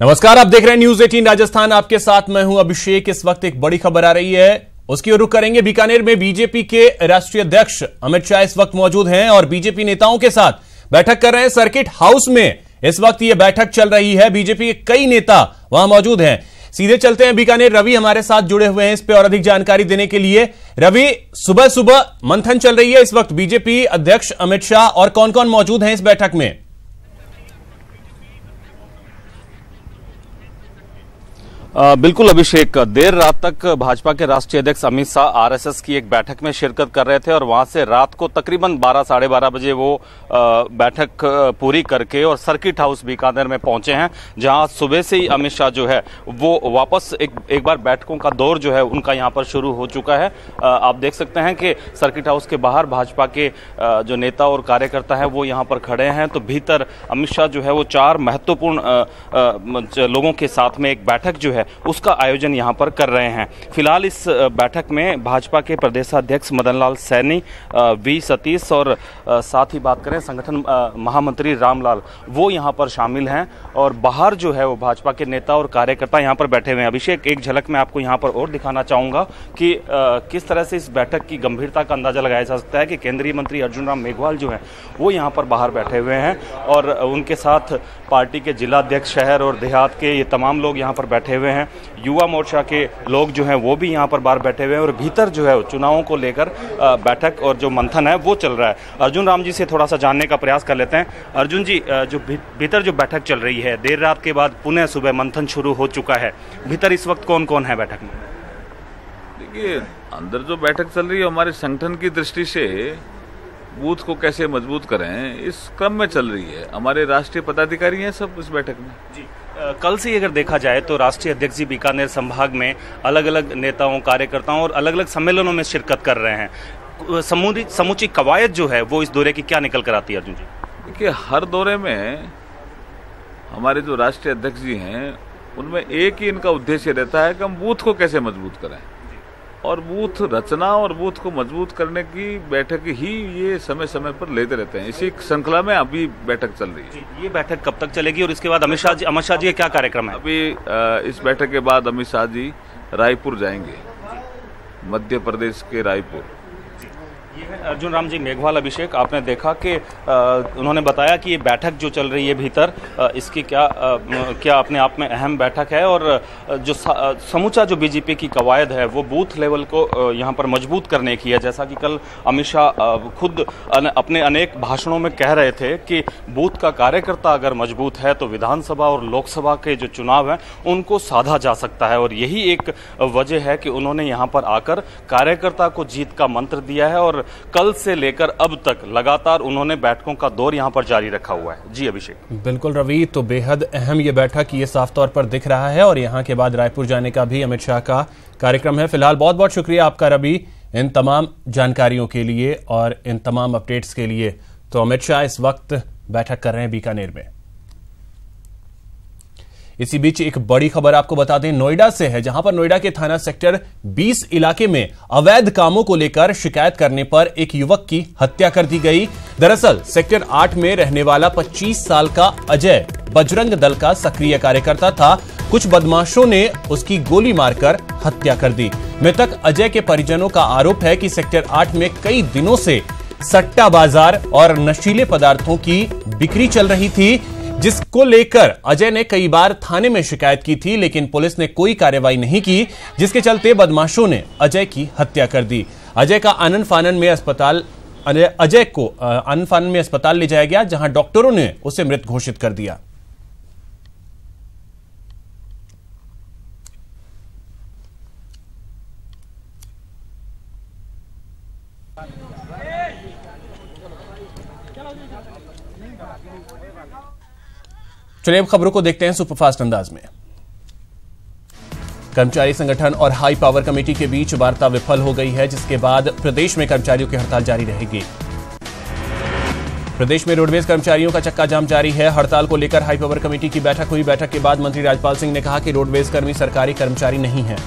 नमस्कार, आप देख रहे हैं न्यूज 18 राजस्थान। आपके साथ मैं हूं अभिषेक। इस वक्त एक बड़ी खबर आ रही है, उसकी ओर रुख करेंगे। बीकानेर में बीजेपी के राष्ट्रीय अध्यक्ष अमित शाह इस वक्त मौजूद हैं और बीजेपी नेताओं के साथ बैठक कर रहे हैं। सर्किट हाउस में इस वक्त यह बैठक चल रही है। बीजेपी के कई नेता वहां मौजूद हैं। सीधे चलते हैं बीकानेर। रवि हमारे साथ जुड़े हुए हैं इस पे और अधिक जानकारी देने के लिए। रवि, सुबह सुबह मंथन चल रही है इस वक्त बीजेपी अध्यक्ष अमित शाह, और कौन कौन मौजूद हैं इस बैठक में? बिल्कुल अभिषेक, देर रात तक भाजपा के राष्ट्रीय अध्यक्ष अमित शाह आरएसएस की एक बैठक में शिरकत कर रहे थे और वहां से रात को तकरीबन 12 साढ़े 12 बजे वो बैठक पूरी करके और सर्किट हाउस बीकानेर में पहुंचे हैं, जहां सुबह से ही अमित शाह जो है वो वापस एक बार बैठकों का दौर जो है उनका यहां पर शुरू हो चुका है। आप देख सकते हैं कि सर्किट हाउस के बाहर भाजपा के जो नेता और कार्यकर्ता है वो यहाँ पर खड़े हैं, तो भीतर अमित शाह जो है वो 4 महत्वपूर्ण लोगों के साथ में एक बैठक जो है उसका आयोजन यहां पर कर रहे हैं। फिलहाल इस बैठक में भाजपा के प्रदेशाध्यक्ष मदन लाल सैनी, वी सतीश और साथ ही बात करें संगठन महामंत्री रामलाल, वो यहां पर शामिल हैं और बाहर जो है वो भाजपा के नेता और कार्यकर्ता यहां पर बैठे हुए हैं। अभिषेक, एक झलक मैं आपको यहां पर और दिखाना चाहूंगा कि किस तरह से इस बैठक की गंभीरता का अंदाजा लगाया जा सकता है कि केंद्रीय मंत्री अर्जुन राम मेघवाल जो है वो यहां पर बाहर बैठे हुए हैं और उनके साथ पार्टी के जिलाध्यक्ष शहर और देहात के ये तमाम लोग यहां पर बैठे हुए हैं। युवा मोर्चा के लोग जो हैं वो भी यहां पर बाहर बैठे हुए हैं और भीतर जो है चुनावों को लेकर बैठक और जो मंथन है वो चल रहा है। अर्जुन राम जी से थोड़ा सा जानने का प्रयास कर लेते हैं। अर्जुन जी, जो भीतर जो बैठक चल रही है, देर रात के बाद पुनः सुबह मंथन शुरू हो चुका है, भीतर इस वक्त कौन कौन है बैठक में? देखिए, अंदर जो बैठक चल रही है हमारे संगठन की दृष्टि से बूथ को कैसे मजबूत करें, इस क्रम में चल रही है। हमारे राष्ट्रीय पदाधिकारी हैं सब इस बैठक में जी। कल से अगर देखा जाए तो राष्ट्रीय अध्यक्ष जी बीकानेर संभाग में अलग अलग नेताओं, कार्यकर्ताओं और अलग अलग सम्मेलनों में शिरकत कर रहे हैं। समूची कवायद जो है वो इस दौरे की क्या निकल कर आती है अर्जुन जी? देखिए, हर दौरे में हमारे जो राष्ट्रीय अध्यक्ष जी हैं उनमें एक ही इनका उद्देश्य रहता है कि हम बूथ को कैसे मजबूत करें, और बूथ रचना और बूथ को मजबूत करने की बैठक ही ये समय समय पर लेते रहते हैं। इसी श्रृंखला में अभी बैठक चल रही है। ये बैठक कब तक चलेगी और इसके बाद अमित शाह जी का क्या कार्यक्रम है? अभी इस बैठक के बाद अमित शाह जी रायपुर जाएंगे, मध्य प्रदेश के रायपुर। ये है अर्जुन राम जी मेघवाल। अभिषेक, आपने देखा कि उन्होंने बताया कि ये बैठक जो चल रही है भीतर, इसकी क्या अपने आप में अहम बैठक है और जो समूचा जो बीजेपी की कवायद है वो बूथ लेवल को यहाँ पर मजबूत करने की है। जैसा कि कल अमित शाह खुद अपने अनेक भाषणों में कह रहे थे कि बूथ का कार्यकर्ता अगर मजबूत है तो विधानसभा और लोकसभा के जो चुनाव हैं उनको साधा जा सकता है, और यही एक वजह है कि उन्होंने यहाँ पर आकर कार्यकर्ता को जीत का मंत्र दिया है और कल से लेकर अब तक लगातार उन्होंने बैठकों का दौर यहां पर जारी रखा हुआ है। जी अभिषेक। बिल्कुल रवि, तो बेहद अहम ये बैठक ये साफ तौर पर दिख रहा है और यहां के बाद रायपुर जाने का भी अमित शाह का कार्यक्रम है। फिलहाल बहुत बहुत शुक्रिया आपका रवि इन तमाम जानकारियों के लिए और इन तमाम अपडेट्स के लिए। तो अमित शाह इस वक्त बैठक कर रहे हैं बीकानेर में। इसी बीच एक बड़ी खबर आपको बता दें, नोएडा से है, जहां पर नोएडा के थाना सेक्टर 20 इलाके में अवैध कामों को लेकर शिकायत करने पर एक युवक की हत्या कर दी गई। दरअसल सेक्टर 8 में रहने वाला 25 साल का अजय बजरंग दल का सक्रिय कार्यकर्ता था। कुछ बदमाशों ने उसकी गोली मारकर हत्या कर दी। मृतक अजय के परिजनों का आरोप है कि सेक्टर 8 में कई दिनों से सट्टा बाजार और नशीले पदार्थों की बिक्री चल रही थी, जिसको लेकर अजय ने कई बार थाने में शिकायत की थी, लेकिन पुलिस ने कोई कार्रवाई नहीं की, जिसके चलते बदमाशों ने अजय की हत्या कर दी। अजय को आनंद फानन में अस्पताल ले जाया गया, जहां डॉक्टरों ने उसे मृत घोषित कर दिया। चलिए अब खबरों को देखते हैं सुपरफास्ट अंदाज में। कर्मचारी संगठन और हाई पावर कमेटी के बीच वार्ता विफल हो गई है, जिसके बाद प्रदेश में कर्मचारियों की हड़ताल जारी रहेगी। प्रदेश में रोडवेज कर्मचारियों का चक्का जाम जारी है। हड़ताल को लेकर हाई पावर कमेटी की बैठक हुई। बैठक के बाद मंत्री राजपाल सिंह ने कहा कि रोडवेज कर्मी सरकारी कर्मचारी नहीं हैं।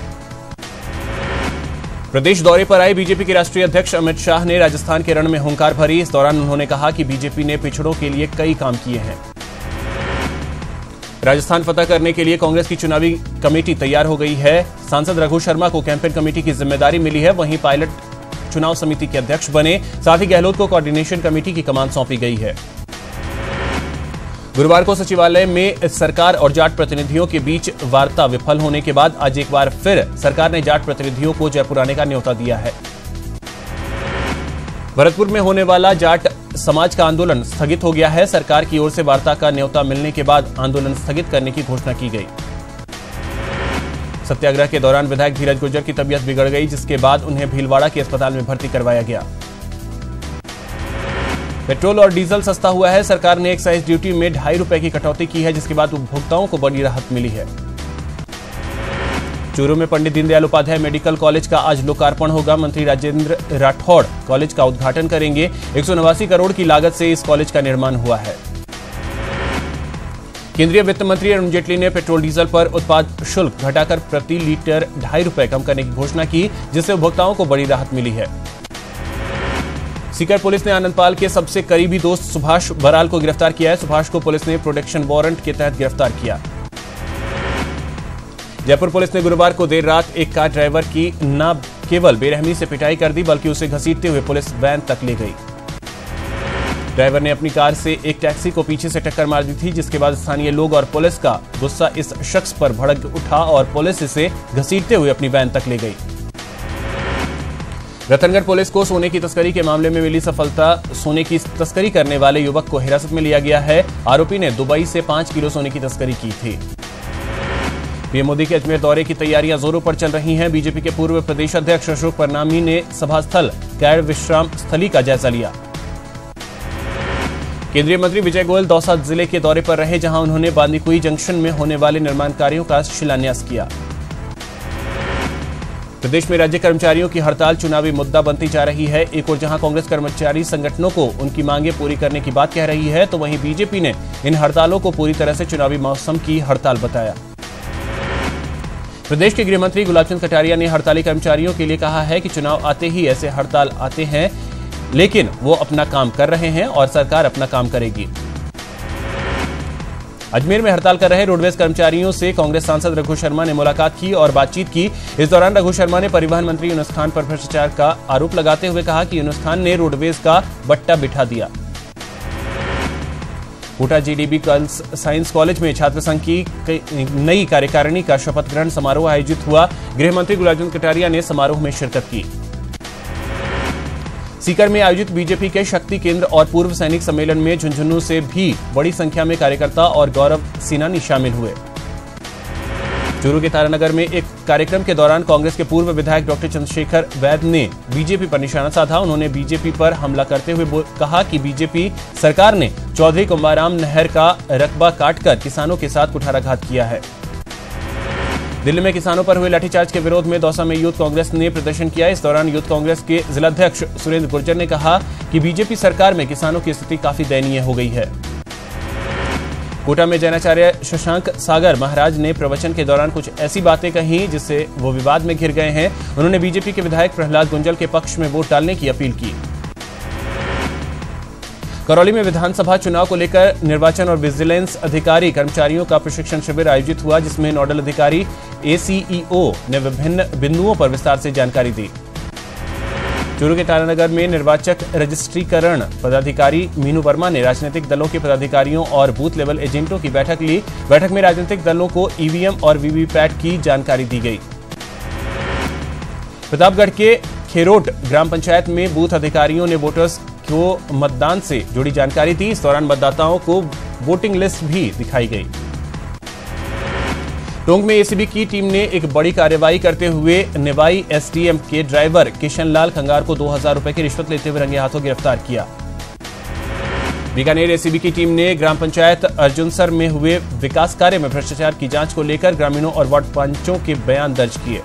प्रदेश दौरे पर आए बीजेपी के राष्ट्रीय अध्यक्ष अमित शाह ने राजस्थान के रण में हुंकार भरी। इस दौरान उन्होंने कहा कि बीजेपी ने पिछड़ों के लिए कई काम किए हैं। राजस्थान फतह करने के लिए कांग्रेस की चुनावी कमेटी तैयार हो गई है। सांसद रघु शर्मा को कैंपेन कमेटी की जिम्मेदारी मिली है। वहीं पायलट चुनाव समिति के अध्यक्ष बने। साथ ही गहलोत को कोऑर्डिनेशन कमेटी की कमान सौंपी गई है। गुरुवार को सचिवालय में सरकार और जाट प्रतिनिधियों के बीच वार्ता विफल होने के बाद आज एक बार फिर सरकार ने जाट प्रतिनिधियों को जयपुर आने का न्योता दिया है। भरतपुर में होने वाला जाट समाज का आंदोलन स्थगित हो गया है। सरकार की ओर से वार्ता का न्योता मिलने के बाद आंदोलन स्थगित करने की घोषणा की गई। सत्याग्रह के दौरान विधायक धीरज गुर्जर की तबीयत बिगड़ गई, जिसके बाद उन्हें भीलवाड़ा के अस्पताल में भर्ती करवाया गया। पेट्रोल और डीजल सस्ता हुआ है। सरकार ने एक्साइज ड्यूटी में 2.5 रुपए की कटौती की है, जिसके बाद उपभोक्ताओं को बड़ी राहत मिली है। चूरू में पंडित दीनदयाल उपाध्याय मेडिकल कॉलेज का आज लोकार्पण होगा। मंत्री राजेंद्र राठौड़ कॉलेज का उद्घाटन करेंगे। 189 करोड़ की लागत से इस कॉलेज का निर्माण हुआ है। केंद्रीय वित्त मंत्री अरुण जेटली ने पेट्रोल डीजल पर उत्पाद शुल्क घटाकर प्रति लीटर 2.5 रुपए कम करने की घोषणा की, जिससे उपभोक्ताओं को बड़ी राहत मिली है। सीकर पुलिस ने आनंदपाल के सबसे करीबी दोस्त सुभाष बराल को गिरफ्तार किया है। सुभाष को पुलिस ने प्रोटेक्शन वारंट के तहत गिरफ्तार किया। जयपुर पुलिस ने गुरुवार को देर रात एक कार ड्राइवर की न केवल बेरहमी से पिटाई कर दी, बल्कि उसे घसीटते हुए पुलिस वैन तक ले गई। ड्राइवर ने अपनी कार से एक टैक्सी को पीछे से टक्कर मार दी थी, जिसके बाद स्थानीय लोग और पुलिस का गुस्सा इस शख्स पर भड़क उठा और पुलिस इसे घसीटते हुए अपनी वैन तक ले गई। रतनगढ़ पुलिस को सोने की तस्करी के मामले में मिली सफलता। सोने की तस्करी करने वाले युवक को हिरासत में लिया गया है। आरोपी ने दुबई से 5 किलो सोने की तस्करी की थी। पीएम मोदी के अजमेर दौरे की तैयारियां जोरों पर चल रही हैं। बीजेपी के पूर्व प्रदेश अध्यक्ष अशोक परनामी ने सभा स्थल कैड विश्राम स्थली का जायजा लिया। केंद्रीय मंत्री विजय गोयल दौसा जिले के दौरे पर रहे, जहां उन्होंने बांदीकुई जंक्शन में होने वाले निर्माण कार्यों का शिलान्यास किया। प्रदेश में राज्य कर्मचारियों की हड़ताल चुनावी मुद्दा बनती जा रही है। एक और जहां कांग्रेस कर्मचारी संगठनों को उनकी मांगे पूरी करने की बात कह रही है, तो वहीं बीजेपी ने इन हड़तालों को पूरी तरह से चुनावी मौसम की हड़ताल बताया। प्रदेश के गृह मंत्री गुलाबचंद कटारिया ने हड़ताली कर्मचारियों के लिए कहा है कि चुनाव आते ही ऐसे हड़ताल आते हैं, लेकिन वो अपना काम कर रहे हैं और सरकार अपना काम करेगी। अजमेर में हड़ताल कर रहे रोडवेज कर्मचारियों से कांग्रेस सांसद रघु शर्मा ने मुलाकात की और बातचीत की। इस दौरान रघु शर्मा ने परिवहन मंत्री यूनुस खान पर भ्रष्टाचार का आरोप लगाते हुए कहा कि यूनुस खान ने रोडवेज का बट्टा बिठा दिया। Kota GDB girls science college में छात्र संघ की नई कार्यकारिणी का शपथ ग्रहण समारोह आयोजित हुआ। गृह मंत्री गुलाबचंद कटारिया ने समारोह में शिरकत की। सीकर में आयोजित बीजेपी के शक्ति केंद्र और पूर्व सैनिक सम्मेलन में झुंझुनू से भी बड़ी संख्या में कार्यकर्ता और गौरव सेनानी शामिल हुए। चूरू के तारानगर में एक कार्यक्रम के दौरान कांग्रेस के पूर्व विधायक डॉक्टर चंद्रशेखर वैद ने बीजेपी पर निशाना साधा। उन्होंने बीजेपी पर हमला करते हुए कहा कि बीजेपी सरकार ने चौधरी कुंभाराम नहर का रकबा काटकर किसानों के साथ कुठाराघात किया है। दिल्ली में किसानों पर हुए लाठीचार्ज के विरोध में दौसा में यूथ कांग्रेस ने प्रदर्शन किया। इस दौरान यूथ कांग्रेस के जिलाध्यक्ष सुरेंद्र गुर्जर ने कहा कि बीजेपी सरकार में किसानों की स्थिति काफी दयनीय हो गई है। कोटा में जैनाचार्य शशांक सागर महाराज ने प्रवचन के दौरान कुछ ऐसी बातें कही जिससे वो विवाद में घिर गए हैं। उन्होंने बीजेपी के विधायक प्रहलाद गुंजल के पक्ष में वोट डालने की अपील की। करौली में विधानसभा चुनाव को लेकर निर्वाचन और विजिलेंस अधिकारी कर्मचारियों का प्रशिक्षण शिविर आयोजित हुआ, जिसमें नोडल अधिकारी एसीईओ ने विभिन्न बिंदुओं पर विस्तार से जानकारी दी। चूरू के तारानगर में निर्वाचक रजिस्ट्रीकरण पदाधिकारी मीनू वर्मा ने राजनीतिक दलों के पदाधिकारियों और बूथ लेवल एजेंटों की बैठक ली। बैठक में राजनीतिक दलों को ईवीएम और वीवीपैट की जानकारी दी गई। प्रतापगढ़ के खेरोट ग्राम पंचायत में बूथ अधिकारियों ने वोटर्स को मतदान से जुड़ी जानकारी दी। इस दौरान मतदाताओं को वोटिंग लिस्ट भी दिखाई गई। टोंक में एसीबी की टीम ने एक बड़ी कार्रवाई करते हुए निवाई एसडीएम के ड्राइवर किशन लाल खंगार को 2000 रुपए की रिश्वत लेते हुए रंगे हाथों गिरफ्तार किया। बीकानेर एसीबी की टीम ने ग्राम पंचायत अर्जुनसर में हुए विकास कार्य में भ्रष्टाचार की जांच को लेकर ग्रामीणों और वार्ड पंचों के बयान दर्ज किए।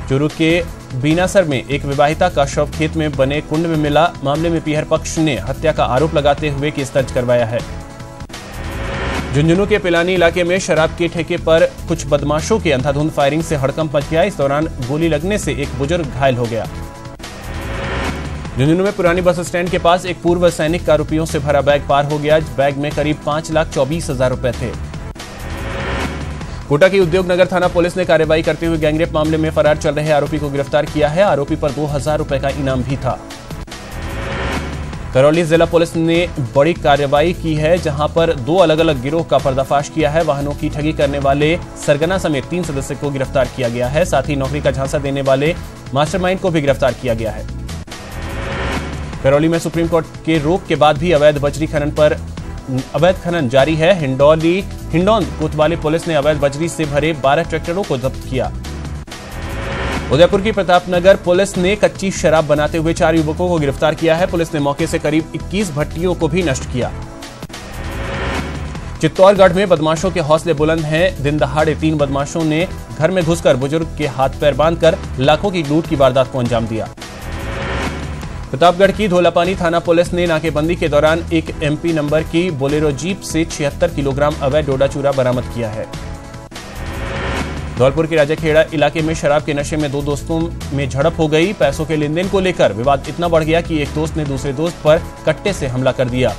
चूरू के बीनासर में एक विवाहिता का शव खेत में बने कुंड में मिला। मामले में पीहर पक्ष ने हत्या का आरोप लगाते हुए केस दर्ज करवाया है। झुंझुनू के पिलानी इलाके में शराब के ठेके पर कुछ बदमाशों के अंधाधुंध फायरिंग से हड़कंप मच गया। इस दौरान गोली लगने से एक बुजुर्ग घायल हो गया। झुंझुनू में पुरानी बस स्टैंड के पास एक पूर्व सैनिक का आरोपियों से भरा बैग पार हो गया। बैग में करीब 5,24,000 रुपए थे। कोटा की उद्योग नगर थाना पुलिस ने कार्रवाई करते हुए गैंगरेप मामले में फरार चल रहे आरोपी को गिरफ्तार किया है। आरोपी पर 2,000 रुपए का इनाम भी था। करौली जिला पुलिस ने बड़ी कार्रवाई की है, जहां पर 2 अलग अलग गिरोह का पर्दाफाश किया है। वाहनों की ठगी करने वाले सरगना समेत 3 सदस्य को गिरफ्तार किया गया है। साथ ही नौकरी का झांसा देने वाले मास्टरमाइंड को भी गिरफ्तार किया गया है। करौली में सुप्रीम कोर्ट के रोक के बाद भी अवैध खनन जारी है। हिंडौन कोतवाली पुलिस ने अवैध बजरी से भरे 12 ट्रैक्टरों को जब्त किया। उदयपुर की प्रतापनगर पुलिस ने कच्ची शराब बनाते हुए 4 युवकों को गिरफ्तार किया है। पुलिस ने मौके से करीब 21 भट्टियों को भी नष्ट किया। चित्तौड़गढ़ में बदमाशों के हौसले बुलंद हैं। दिन दहाड़े 3 बदमाशों ने घर में घुसकर बुजुर्ग के हाथ पैर बांधकर लाखों की लूट की वारदात को अंजाम दिया। प्रतापगढ़ की धोलापानी थाना पुलिस ने नाकेबंदी के दौरान एक MP नंबर की बोलेरो जीप से 76 किलोग्राम अवैध डोडा चूरा बरामद किया है। धौलपुर के राजाखेड़ा इलाके में शराब के नशे में 2 दोस्तों में झड़प हो गई। पैसों के लेन देन को लेकर विवाद इतना बढ़ गया कि एक दोस्त ने दूसरे दोस्त पर कट्टे से हमला कर दिया।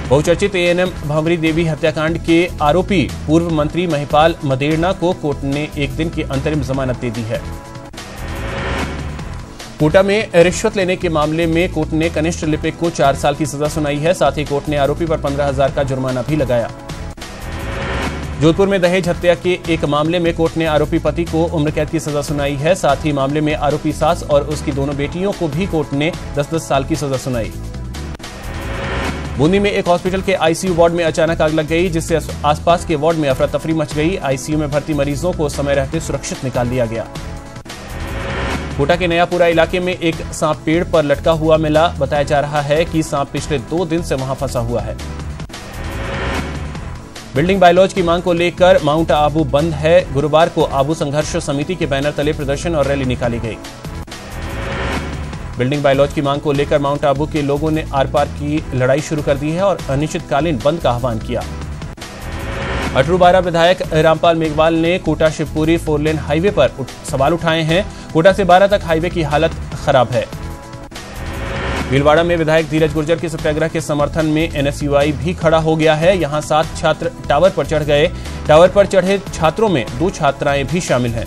बहुचर्चित ANM भंवरी देवी हत्याकांड के आरोपी पूर्व मंत्री महिपाल मदेरणा को कोर्ट ने 1 दिन की अंतरिम जमानत दे दी है। कोटा में रिश्वत लेने के मामले में कोर्ट ने कनिष्ठ लिपिक को 4 साल की सजा सुनाई है। साथ ही कोर्ट ने आरोपी पर 15,000 का जुर्माना भी लगाया। जोधपुर में दहेज हत्या के एक मामले में कोर्ट ने आरोपी पति को उम्र कैद की सजा सुनाई है। साथ ही मामले में आरोपी सास और उसकी दोनों बेटियों को भी कोर्ट ने 10-10 साल की सजा सुनाई। बूंदी में एक हॉस्पिटल के ICU वार्ड में अचानक आग लग गई, जिससे आसपास के वार्ड में अफरा तफरी मच गई। ICU में भर्ती मरीजों को समय रहते सुरक्षित निकाल लिया गया। कोटा के नयापुरा इलाके में एक सांप पेड़ पर लटका हुआ मिला। बताया जा रहा है कि सांप पिछले 2 दिन से वहां फंसा हुआ है। बिल्डिंग बायलॉज की मांग को लेकर माउंट आबू बंद है। गुरुवार को आबू संघर्ष समिति के बैनर तले प्रदर्शन और रैली निकाली गई। बिल्डिंग बायलॉज की मांग को लेकर माउंट आबू के लोगों ने आर पार की लड़ाई शुरू कर दी है और अनिश्चितकालीन बंद का आह्वान किया। अटरूबारा विधायक रामपाल मेघवाल ने कोटा शिवपुरी 4 लेन हाईवे पर सवाल उठाए हैं। कोटा से 12 तक हाईवे की हालत खराब है। भीलवाड़ा में विधायक धीरज गुर्जर के सत्याग्रह के समर्थन में NSUI भी खड़ा हो गया है। यहां 7 छात्र टावर पर चढ़ गए। टावर पर चढ़े छात्रों में 2 छात्राएं भी शामिल हैं।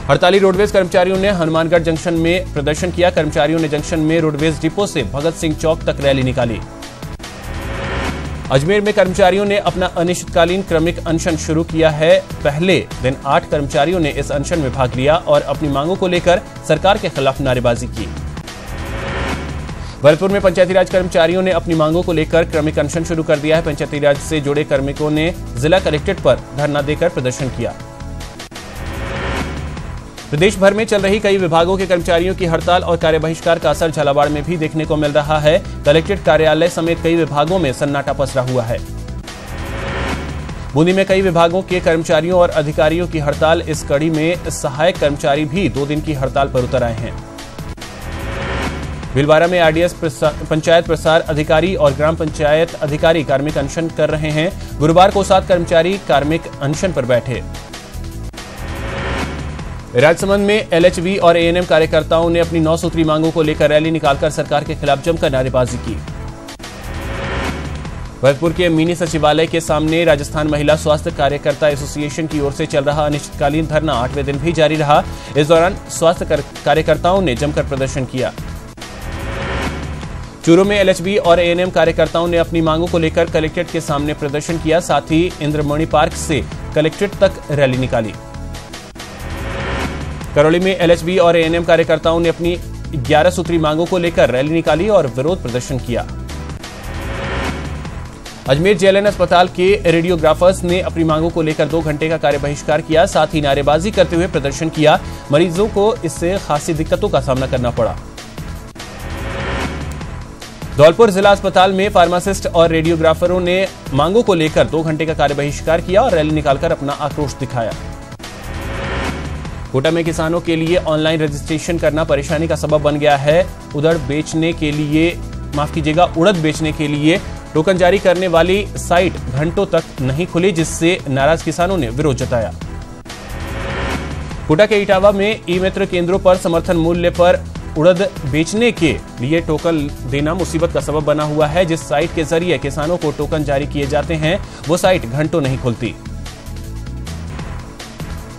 हड़ताली रोडवेज कर्मचारियों ने हनुमानगढ़ जंक्शन में प्रदर्शन किया। कर्मचारियों ने जंक्शन में रोडवेज डिपो से भगत सिंह चौक तक रैली निकाली। अजमेर में कर्मचारियों ने अपना अनिश्चितकालीन क्रमिक अनशन शुरू किया है। पहले दिन 8 कर्मचारियों ने इस अनशन में भाग लिया और अपनी मांगों को लेकर सरकार के खिलाफ नारेबाजी की। भरतपुर में पंचायती राज कर्मचारियों ने अपनी मांगों को लेकर क्रमिक अनशन शुरू कर दिया है। पंचायती राज से जुड़े कार्मिकों ने जिला कलेक्ट्रेट पर धरना देकर प्रदर्शन किया। प्रदेश भर में चल रही कई विभागों के कर्मचारियों की हड़ताल और कार्य बहिष्कार का असर झालावाड़ में भी देखने को मिल रहा है। कलेक्ट्रेट कार्यालय समेत कई विभागों में सन्नाटा पसरा हुआ है। बूंदी में कई विभागों के कर्मचारियों और अधिकारियों की हड़ताल। इस कड़ी में सहायक कर्मचारी भी 2 दिन की हड़ताल पर उतर आए हैं। भीलवाड़ा में RDS पंचायत प्रसार अधिकारी और ग्राम पंचायत अधिकारी कार्मिक अनशन कर रहे हैं। गुरुवार को 7 कर्मचारी कार्मिक अनशन पर बैठे। राजसमंद में LHV और ANM कार्यकर्ताओं ने अपनी 9 सूत्री मांगों को लेकर रैली निकालकर सरकार के खिलाफ जमकर नारेबाजी की। भरतपुर के मिनी सचिवालय के सामने राजस्थान महिला स्वास्थ्य कार्यकर्ता एसोसिएशन की ओर से चल रहा अनिश्चितकालीन धरना 8वें दिन भी जारी रहा। इस दौरान स्वास्थ्य कार्यकर्ताओं ने जमकर प्रदर्शन किया। चूरू में LHV और ANM कार्यकर्ताओं ने अपनी मांगों को लेकर कलेक्ट्रेट के सामने प्रदर्शन किया। साथ ही इंद्रमणि पार्क से कलेक्ट्रेट तक रैली निकाली। करौली में LHV और ANM कार्यकर्ताओं ने अपनी 11 सूत्री मांगों को लेकर रैली निकाली और विरोध प्रदर्शन किया। अजमेर JLN अस्पताल के रेडियोग्राफर्स ने अपनी मांगों को लेकर 2 घंटे का कार्य बहिष्कार किया। साथ ही नारेबाजी करते हुए प्रदर्शन किया। मरीजों को इससे खासी दिक्कतों का सामना करना पड़ा। धौलपुर जिला अस्पताल में फार्मासिस्ट और रेडियोग्राफरों ने मांगों को लेकर 2 घंटे का कार्य बहिष्कार किया और रैली निकालकर अपना आक्रोश दिखाया। कोटा में किसानों के लिए ऑनलाइन रजिस्ट्रेशन करना परेशानी का सबब बन गया है। उड़द बेचने के लिए टोकन जारी करने वाली साइट घंटों तक नहीं खुली, जिससे नाराज किसानों ने विरोध जताया। कोटा के इटावा में ई मित्र केंद्रों पर समर्थन मूल्य पर उड़द बेचने के लिए टोकन देना मुसीबत का सबब बना हुआ है। जिस साइट के जरिए किसानों को टोकन जारी किए जाते हैं वो साइट घंटों नहीं खुलती।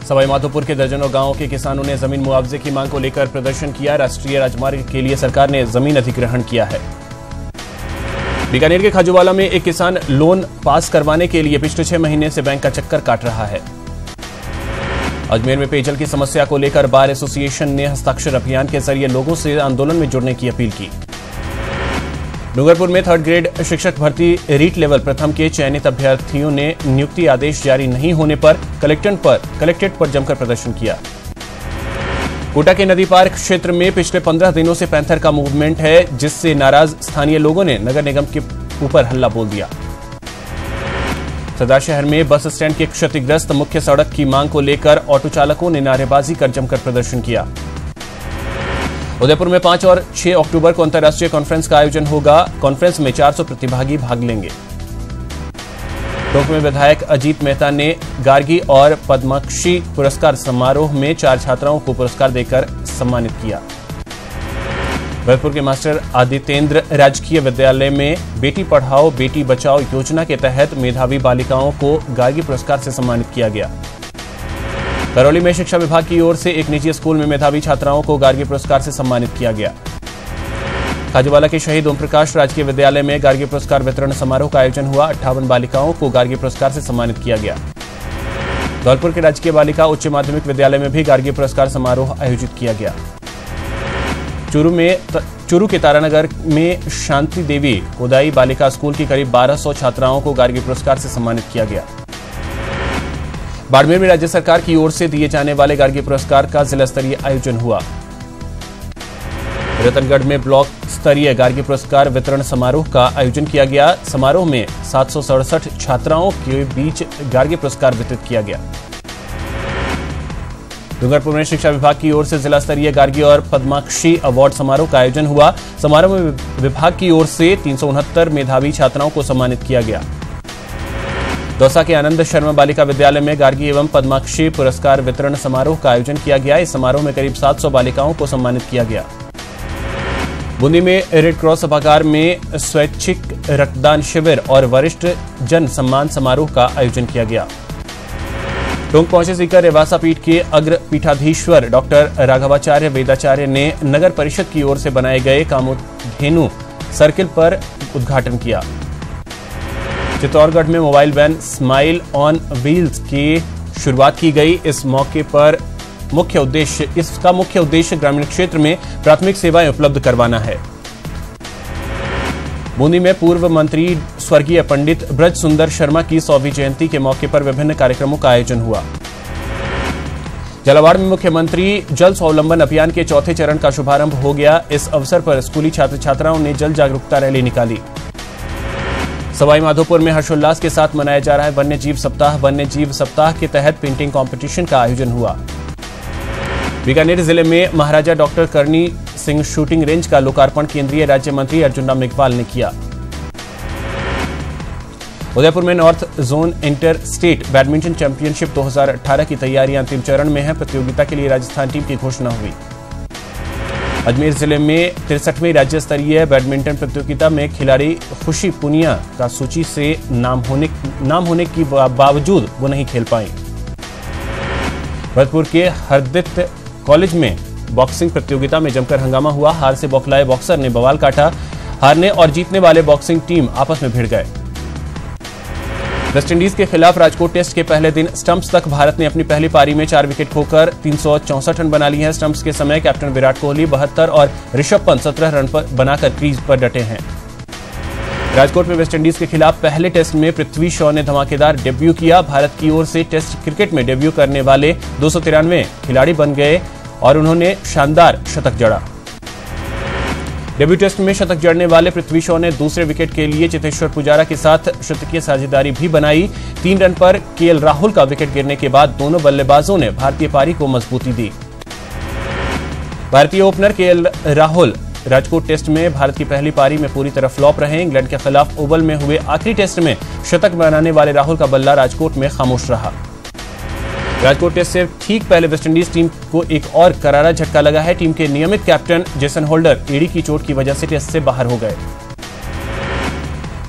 सवाईमाधोपुर के दर्जनों गांवों के किसानों ने जमीन मुआवजे की मांग को लेकर प्रदर्शन किया। राष्ट्रीय राजमार्ग के लिए सरकार ने जमीन अधिग्रहण किया है। बीकानेर के खाजूवाला में एक किसान लोन पास करवाने के लिए पिछले 6 महीने से बैंक का चक्कर काट रहा है। अजमेर में पेयजल की समस्या को लेकर बार एसोसिएशन ने हस्ताक्षर अभियान के जरिए लोगों से आंदोलन में जुड़ने की अपील की। डूंगरपुर में 3rd ग्रेड शिक्षक भर्ती रीट लेवल प्रथम के चयनित अभ्यर्थियों ने नियुक्ति आदेश जारी नहीं होने पर कलेक्ट्रेट पर जमकर प्रदर्शन किया। कोटा के नदी पार्क क्षेत्र में पिछले 15 दिनों से पैंथर का मूवमेंट है, जिससे नाराज स्थानीय लोगों ने नगर निगम के ऊपर हल्ला बोल दिया। सरदार शहर में बस स्टैंड के क्षतिग्रस्त मुख्य सड़क की मांग को लेकर ऑटो चालकों ने नारेबाजी कर जमकर प्रदर्शन किया। उदयपुर में 5 और 6 अक्टूबर को अंतर्राष्ट्रीय कॉन्फ्रेंस का आयोजन होगा। कॉन्फ्रेंस में 400 प्रतिभागी भाग लेंगे। टोंक में विधायक अजीत मेहता ने गार्गी और पद्माक्षी पुरस्कार समारोह में 4 छात्राओं को पुरस्कार देकर सम्मानित किया। भरतपुर के मास्टर आदितेंद्र राजकीय विद्यालय में बेटी पढ़ाओ बेटी बचाओ योजना के तहत मेधावी बालिकाओं को गार्गी पुरस्कार से सम्मानित किया गया। करौली में शिक्षा विभाग की ओर से एक निजी स्कूल में मेधावी छात्राओं को गार्गी पुरस्कार से सम्मानित किया गया। खाजूवाला के शहीद ओम प्रकाश राजकीय विद्यालय में गार्गी पुरस्कार वितरण समारोह का आयोजन हुआ। 58 बालिकाओं को गार्गी पुरस्कार से सम्मानित किया गया। धौलपुर के राजकीय बालिका उच्च माध्यमिक विद्यालय में भी गार्गी पुरस्कार समारोह आयोजित किया गया। चूरू के तारानगर में शांति देवी कोदाई बालिका स्कूल की करीब 1200 छात्राओं को गार्गी पुरस्कार से सम्मानित किया गया। बाड़मेर में राज्य सरकार की ओर से दिए जाने वाले गार्गी पुरस्कार का जिला स्तरीय आयोजन हुआ। रतनगढ़ में ब्लॉक स्तरीय गार्गी पुरस्कार वितरण समारोह का आयोजन किया गया। समारोह में 767 छात्राओं के बीच गार्गी पुरस्कार वितरित किया गया। डूंगरपुर में शिक्षा विभाग की ओर से जिला स्तरीय गार्गी और पद्माक्षी अवार्ड समारोह का आयोजन हुआ। समारोह में विभाग की ओर से 369 मेधावी छात्राओं को सम्मानित किया गया। दौसा के आनंद शर्मा बालिका विद्यालय में गार्गी एवं पद्माक्षी पुरस्कार वितरण समारोह का आयोजन किया गया। इस समारोह में करीब 700 बालिकाओं को सम्मानित किया गया। बूंदी में रेड क्रॉस सभागार में स्वैच्छिक रक्तदान शिविर और वरिष्ठ जन सम्मान समारोह का आयोजन किया गया। टोंक पहुंचे सीकर रेवासा पीठ के अग्र पीठाधीश्वर डॉक्टर राघवाचार्य वेदाचार्य ने नगर परिषद की ओर से बनाए गए कामधेनु सर्किल पर उद्घाटन किया। चित्तौड़गढ़ में mobile van smile on wheels की शुरुआत की गई। इस मौके पर इसका मुख्य उद्देश्य ग्रामीण क्षेत्र में प्राथमिक सेवाएं उपलब्ध करवाना है। बूंदी में पूर्व मंत्री स्वर्गीय पंडित ब्रज सुंदर शर्मा की 100वीं जयंती के मौके पर विभिन्न कार्यक्रमों का आयोजन हुआ। झालावाड़ में मुख्यमंत्री जल स्वावलंबन अभियान के 4थे चरण का शुभारंभ हो गया। इस अवसर पर स्कूली छात्र छात्राओं ने जल जागरूकता रैली निकाली। सवाईमाधोपुर में हर्षोल्लास के साथ मनाया जा रहा है वन्य जीव सप्ताह। वन्य जीव सप्ताह के तहत पेंटिंग कंपटीशन का आयोजन हुआ। बीकानेर जिले में महाराजा डॉक्टर करनी सिंह शूटिंग रेंज का लोकार्पण केंद्रीय राज्य मंत्री अर्जुन राम मेघवाल ने किया। उदयपुर में north zone inter state badminton championship 2018 की तैयारियां अंतिम चरण में है। प्रतियोगिता के लिए राजस्थान टीम की घोषणा हुई। अजमेर जिले में 63वीं राज्य स्तरीय बैडमिंटन प्रतियोगिता में खिलाड़ी खुशी पुनिया का सूची से नाम होने के बावजूद वो नहीं खेल पाई। भरतपुर के हरदित कॉलेज में बॉक्सिंग प्रतियोगिता में जमकर हंगामा हुआ। हार से बौखलाए बॉक्सर ने बवाल काटा। हारने और जीतने वाले बॉक्सिंग टीम आपस में भिड़ गए। वेस्टइंडीज के खिलाफ राजकोट टेस्ट के पहले दिन स्टंप्स तक भारत ने अपनी पहली पारी में 4 विकेट खोकर 364 रन बना लिए हैं। स्टंप्स के समय कैप्टन विराट कोहली 72 और ऋषभ पंत 17 रन पर बनाकर क्रीज पर डटे हैं। राजकोट में वेस्टइंडीज के खिलाफ पहले टेस्ट में पृथ्वी शॉ ने धमाकेदार डेब्यू किया। भारत की ओर से टेस्ट क्रिकेट में डेब्यू करने वाले 293 खिलाड़ी बन गए और उन्होंने शानदार शतक जड़ा। डेब्यू टेस्ट में शतक जड़ने वाले पृथ्वी शॉ ने दूसरे विकेट के लिए चेतेश्वर पुजारा के साथ शतकीय साझेदारी भी बनाई। 3 रन पर केएल राहुल का विकेट गिरने के बाद दोनों बल्लेबाजों ने भारतीय पारी को मजबूती दी। भारतीय opener KL Rahul Rajkot test में भारत की पहली पारी में पूरी तरह फ्लॉप रहे। इंग्लैंड के खिलाफ ओवल में हुए आखिरी टेस्ट में शतक बनाने वाले राहुल का बल्ला राजकोट में खामोश रहा। राजकोट टेस्ट से ठीक पहले वेस्टइंडीज टीम को एक और करारा झटका लगा है। टीम के नियमित कैप्टन जेसन होल्डर एड़ी की चोट की वजह से टेस्ट से बाहर हो गए।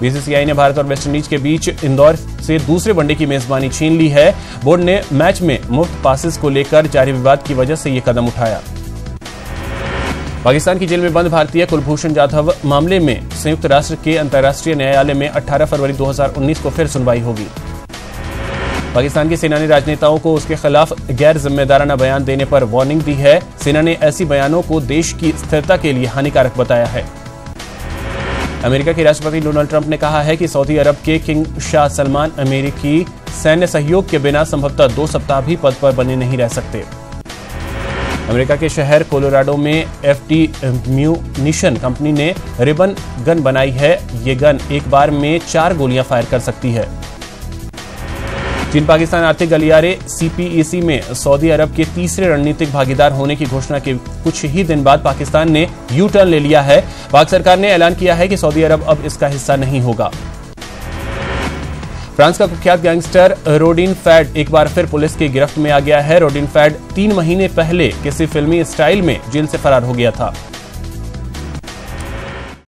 बीसीसीआई ने भारत और वेस्टइंडीज के बीच इंदौर से दूसरे वनडे की मेजबानी छीन ली है। बोर्ड ने मैच में मुफ्त पासेस को लेकर जारी विवाद की वजह से यह कदम उठाया। पाकिस्तान की जेल में बंद भारतीय कुलभूषण जाधव मामले में संयुक्त राष्ट्र के अंतर्राष्ट्रीय न्यायालय में 18 फरवरी 2019 को फिर सुनवाई होगी। पाकिस्तान की सेना ने राजनेताओं को उसके खिलाफ गैर जिम्मेदाराना बयान देने पर वार्निंग दी है। सेना ने ऐसी बयानों को देश की स्थिरता के लिए हानिकारक बताया है। अमेरिका के राष्ट्रपति डोनाल्ड ट्रंप ने कहा है कि सऊदी अरब के किंग शाह सलमान अमेरिकी सैन्य सहयोग के बिना संभवतः 2 सप्ताह भी पद पर बने नहीं रह सकते। अमेरिका के शहर कोलोराडो में FT म्यूनिशन कंपनी ने रिबन गन बनाई है। ये गन एक बार में 4 गोलियां फायर कर सकती है। चीन पाकिस्तान आर्थिक गलियारे CPEC में सऊदी अरब के तीसरे रणनीतिक भागीदार होने की घोषणा के कुछ ही दिन बाद पाकिस्तान ने यू टर्न ले लिया है। पाक सरकार ने ऐलान किया है कि सऊदी अरब अब इसका हिस्सा नहीं होगा। फ्रांस का कुख्यात गैंगस्टर रोडिन फैड एक बार फिर पुलिस की गिरफ्त में आ गया है। रोडिन फैड 3 महीने पहले किसी फिल्मी स्टाइल में जेल से फरार हो गया था।